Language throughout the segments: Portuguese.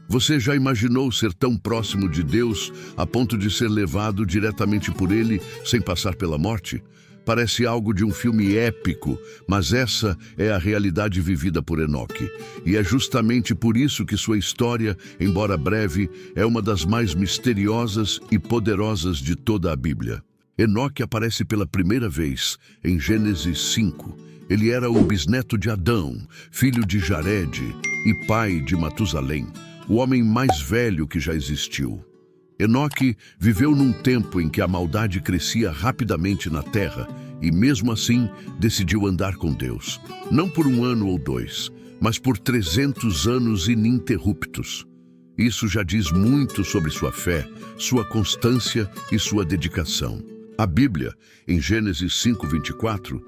Você já imaginou ser tão próximo de Deus a ponto de ser levado diretamente por Ele sem passar pela morte? Parece algo de um filme épico, mas essa é a realidade vivida por Enoque. E é justamente por isso que sua história, embora breve, é uma das mais misteriosas e poderosas de toda a Bíblia. Enoque aparece pela primeira vez em Gênesis 5. Ele era o bisneto de Adão, filho de Jared e pai de Matusalém, o homem mais velho que já existiu. Enoque viveu num tempo em que a maldade crescia rapidamente na terra e, mesmo assim, decidiu andar com Deus. Não por 1 ano ou 2, mas por 300 anos ininterruptos. Isso já diz muito sobre sua fé, sua constância e sua dedicação. A Bíblia, em Gênesis 5:24,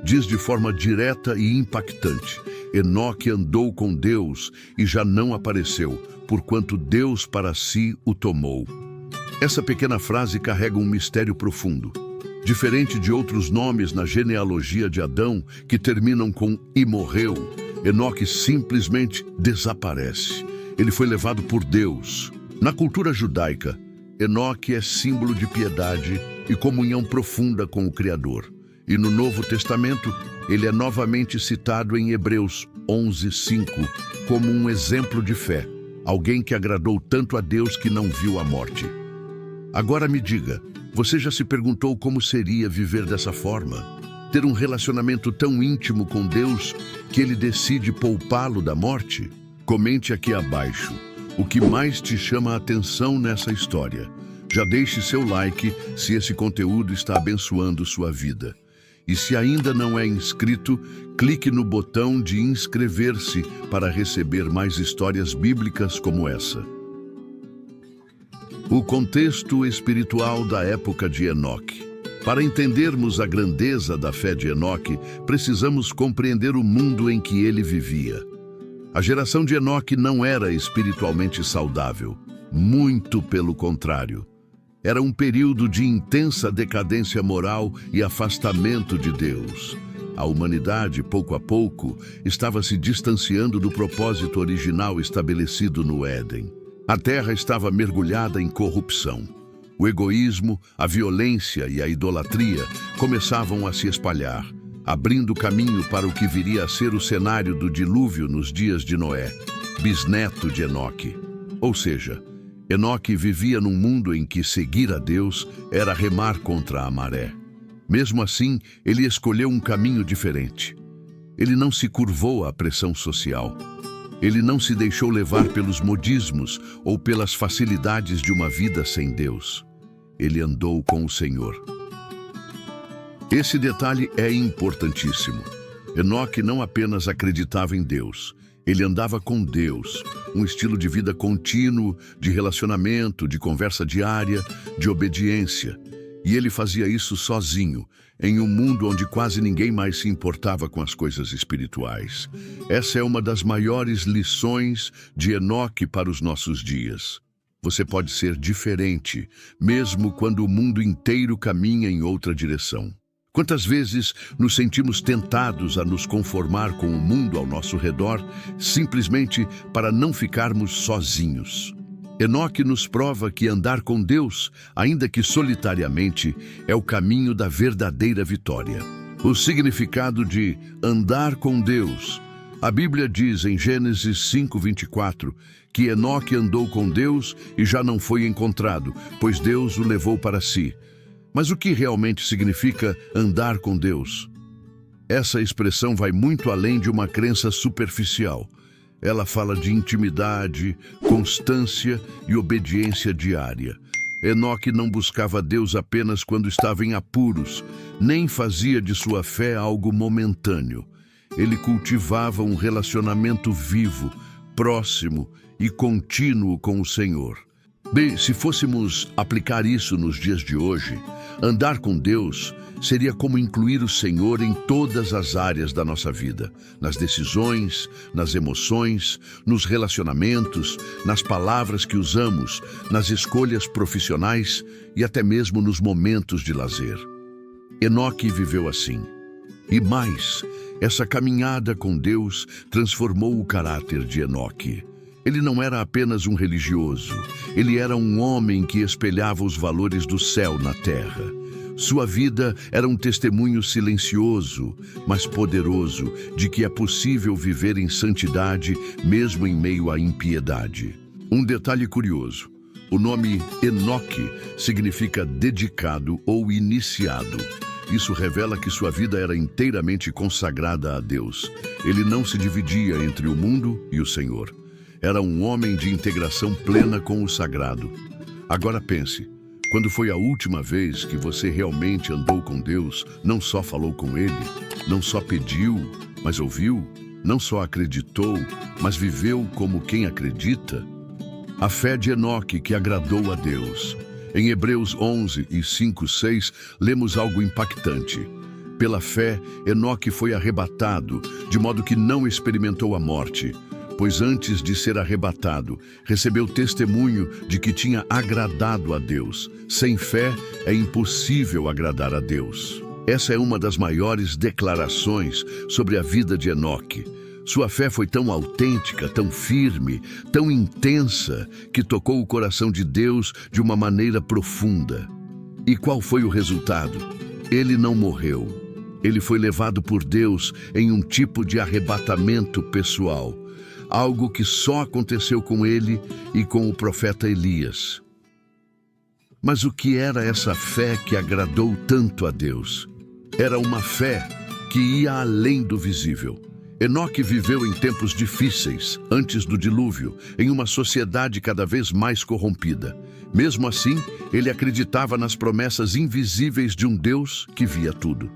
diz de forma direta e impactante: Enoque andou com Deus e já não apareceu, porquanto Deus para si o tomou. Essa pequena frase carrega um mistério profundo. Diferente de outros nomes na genealogia de Adão, que terminam com "e morreu", Enoque simplesmente desaparece. Ele foi levado por Deus. Na cultura judaica, Enoque é símbolo de piedade e comunhão profunda com o Criador. E no Novo Testamento, ele é novamente citado em Hebreus 11:5 como um exemplo de fé, alguém que agradou tanto a Deus que não viu a morte. Agora me diga, você já se perguntou como seria viver dessa forma? Ter um relacionamento tão íntimo com Deus que Ele decide poupá-lo da morte? Comente aqui abaixo o que mais te chama a atenção nessa história. Já deixe seu like se esse conteúdo está abençoando sua vida. E se ainda não é inscrito, clique no botão de inscrever-se para receber mais histórias bíblicas como essa. O contexto espiritual da época de Enoque. Para entendermos a grandeza da fé de Enoque, precisamos compreender o mundo em que ele vivia. A geração de Enoque não era espiritualmente saudável, muito pelo contrário. Era um período de intensa decadência moral e afastamento de Deus. A humanidade, pouco a pouco, estava se distanciando do propósito original estabelecido no Éden. A terra estava mergulhada em corrupção. O egoísmo, a violência e a idolatria começavam a se espalhar, abrindo caminho para o que viria a ser o cenário do dilúvio nos dias de Noé, bisneto de Enoque. Ou seja, Enoque vivia num mundo em que seguir a Deus era remar contra a maré. Mesmo assim, ele escolheu um caminho diferente. Ele não se curvou à pressão social. Ele não se deixou levar pelos modismos ou pelas facilidades de uma vida sem Deus. Ele andou com o Senhor. Esse detalhe é importantíssimo. Enoque não apenas acreditava em Deus, ele andava com Deus, um estilo de vida contínuo, de relacionamento, de conversa diária, de obediência. E ele fazia isso sozinho, em um mundo onde quase ninguém mais se importava com as coisas espirituais. Essa é uma das maiores lições de Enoque para os nossos dias. Você pode ser diferente, mesmo quando o mundo inteiro caminha em outra direção. Quantas vezes nos sentimos tentados a nos conformar com o mundo ao nosso redor, simplesmente para não ficarmos sozinhos? Enoque nos prova que andar com Deus, ainda que solitariamente, é o caminho da verdadeira vitória. O significado de andar com Deus. A Bíblia diz em Gênesis 5:24 que Enoque andou com Deus e já não foi encontrado, pois Deus o levou para si. Mas o que realmente significa andar com Deus? Essa expressão vai muito além de uma crença superficial. Ela fala de intimidade, constância e obediência diária. Enoque não buscava Deus apenas quando estava em apuros, nem fazia de sua fé algo momentâneo. Ele cultivava um relacionamento vivo, próximo e contínuo com o Senhor. Bem, se fôssemos aplicar isso nos dias de hoje, andar com Deus seria como incluir o Senhor em todas as áreas da nossa vida, nas decisões, nas emoções, nos relacionamentos, nas palavras que usamos, nas escolhas profissionais e até mesmo nos momentos de lazer. Enoque viveu assim. E mais, essa caminhada com Deus transformou o caráter de Enoque. Ele não era apenas um religioso, ele era um homem que espelhava os valores do céu na terra. Sua vida era um testemunho silencioso, mas poderoso, de que é possível viver em santidade mesmo em meio à impiedade. Um detalhe curioso: o nome Enoque significa dedicado ou iniciado. Isso revela que sua vida era inteiramente consagrada a Deus. Ele não se dividia entre o mundo e o Senhor. Era um homem de integração plena com o sagrado. Agora pense, quando foi a última vez que você realmente andou com Deus, não só falou com Ele, não só pediu, mas ouviu, não só acreditou, mas viveu como quem acredita? A fé de Enoque que agradou a Deus. Em Hebreus 11 e 5-6, lemos algo impactante. Pela fé, Enoque foi arrebatado, de modo que não experimentou a morte, pois antes de ser arrebatado, recebeu testemunho de que tinha agradado a Deus. Sem fé, é impossível agradar a Deus. Essa é uma das maiores declarações sobre a vida de Enoque. Sua fé foi tão autêntica, tão firme, tão intensa, que tocou o coração de Deus de uma maneira profunda. E qual foi o resultado? Ele não morreu. Ele foi levado por Deus em um tipo de arrebatamento pessoal, algo que só aconteceu com ele e com o profeta Elias. Mas o que era essa fé que agradou tanto a Deus? Era uma fé que ia além do visível. Enoque viveu em tempos difíceis, antes do dilúvio, em uma sociedade cada vez mais corrompida. Mesmo assim, ele acreditava nas promessas invisíveis de um Deus que via tudo.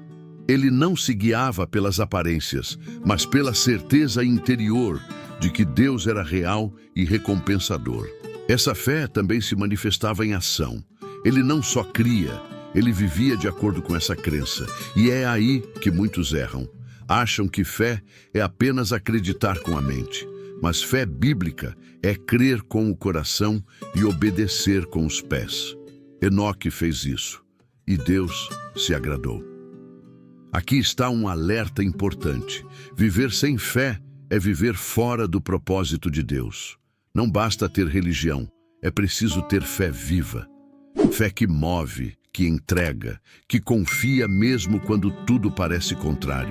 Ele não se guiava pelas aparências, mas pela certeza interior de que Deus era real e recompensador. Essa fé também se manifestava em ação. Ele não só cria, ele vivia de acordo com essa crença. E é aí que muitos erram. Acham que fé é apenas acreditar com a mente, mas fé bíblica é crer com o coração e obedecer com os pés. Enoque fez isso, e Deus se agradou. Aqui está um alerta importante. Viver sem fé é viver fora do propósito de Deus. Não basta ter religião, é preciso ter fé viva. Fé que move, que entrega, que confia mesmo quando tudo parece contrário.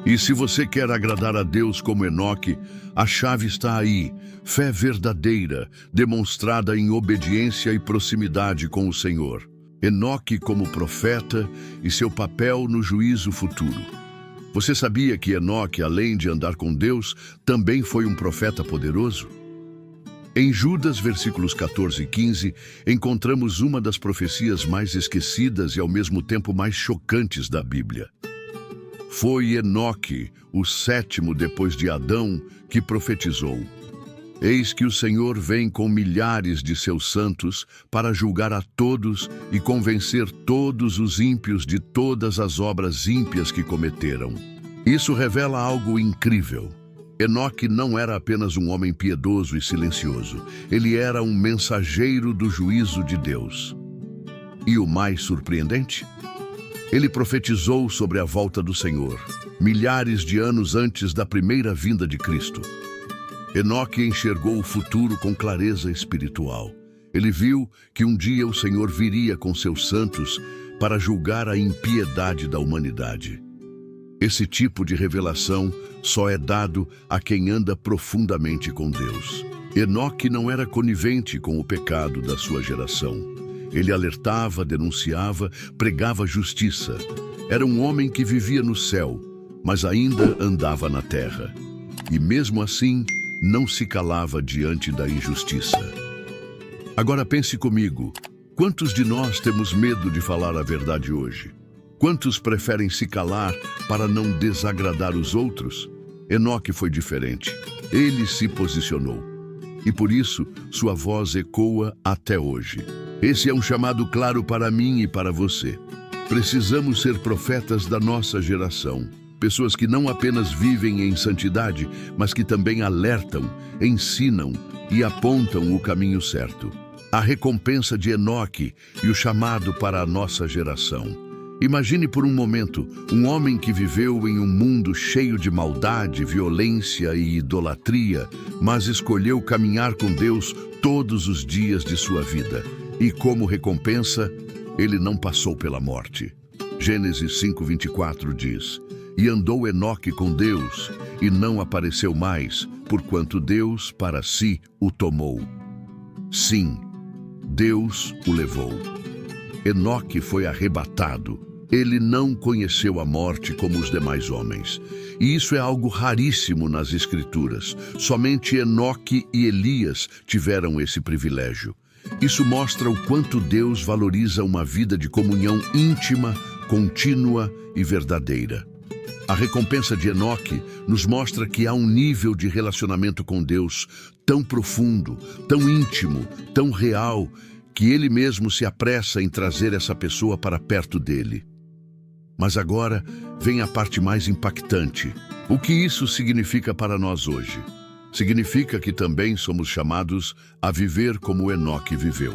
E se você quer agradar a Deus como Enoque, a chave está aí: fé verdadeira, demonstrada em obediência e proximidade com o Senhor. Enoque como profeta e seu papel no juízo futuro. Você sabia que Enoque, além de andar com Deus, também foi um profeta poderoso? Em Judas, versículos 14 e 15, encontramos uma das profecias mais esquecidas e ao mesmo tempo mais chocantes da Bíblia. Foi Enoque, o sétimo depois de Adão, que profetizou: Eis que o Senhor vem com milhares de seus santos para julgar a todos e convencer todos os ímpios de todas as obras ímpias que cometeram. Isso revela algo incrível. Enoque não era apenas um homem piedoso e silencioso. Ele era um mensageiro do juízo de Deus. E o mais surpreendente? Ele profetizou sobre a volta do Senhor, milhares de anos antes da primeira vinda de Cristo. Enoque enxergou o futuro com clareza espiritual. Ele viu que um dia o Senhor viria com seus santos para julgar a impiedade da humanidade. Esse tipo de revelação só é dado a quem anda profundamente com Deus. Enoque não era conivente com o pecado da sua geração. Ele alertava, denunciava, pregava justiça. Era um homem que vivia no céu, mas ainda andava na terra. E mesmo assim, não se calava diante da injustiça. Agora pense comigo, quantos de nós temos medo de falar a verdade hoje? Quantos preferem se calar para não desagradar os outros? Enoque foi diferente. Ele se posicionou. E por isso, sua voz ecoa até hoje. Esse é um chamado claro para mim e para você. Precisamos ser profetas da nossa geração. Pessoas que não apenas vivem em santidade, mas que também alertam, ensinam e apontam o caminho certo. A recompensa de Enoque e o chamado para a nossa geração. Imagine por um momento um homem que viveu em um mundo cheio de maldade, violência e idolatria, mas escolheu caminhar com Deus todos os dias de sua vida. E como recompensa, ele não passou pela morte. Gênesis 5:24 diz: "E andou Enoque com Deus, e não apareceu mais, porquanto Deus para si o tomou." Sim, Deus o levou. Enoque foi arrebatado. Ele não conheceu a morte como os demais homens. E isso é algo raríssimo nas Escrituras. Somente Enoque e Elias tiveram esse privilégio. Isso mostra o quanto Deus valoriza uma vida de comunhão íntima, contínua e verdadeira. A recompensa de Enoque nos mostra que há um nível de relacionamento com Deus tão profundo, tão íntimo, tão real, que Ele mesmo se apressa em trazer essa pessoa para perto dele. Mas agora vem a parte mais impactante. O que isso significa para nós hoje? Significa que também somos chamados a viver como Enoque viveu.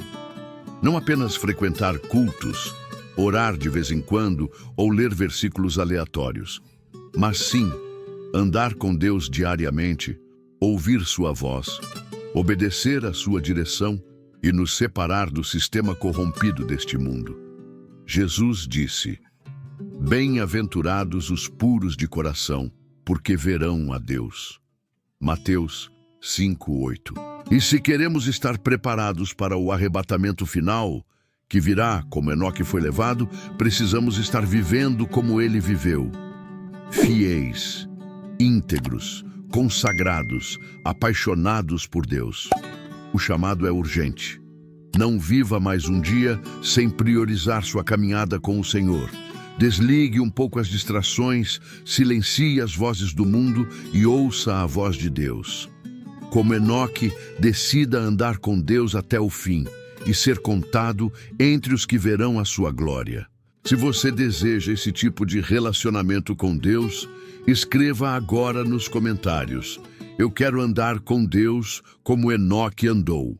Não apenas frequentar cultos, orar de vez em quando ou ler versículos aleatórios, mas sim andar com Deus diariamente, ouvir sua voz, obedecer à sua direção e nos separar do sistema corrompido deste mundo. Jesus disse: "Bem-aventurados os puros de coração, porque verão a Deus." Mateus 5:8. E se queremos estar preparados para o arrebatamento final, que virá como Enoque foi levado, precisamos estar vivendo como ele viveu. Fiéis, íntegros, consagrados, apaixonados por Deus. O chamado é urgente. Não viva mais um dia sem priorizar sua caminhada com o Senhor. Desligue um pouco as distrações, silencie as vozes do mundo e ouça a voz de Deus. Como Enoque, decida andar com Deus até o fim e ser contado entre os que verão a sua glória. Se você deseja esse tipo de relacionamento com Deus, escreva agora nos comentários: "Eu quero andar com Deus como Enoque andou."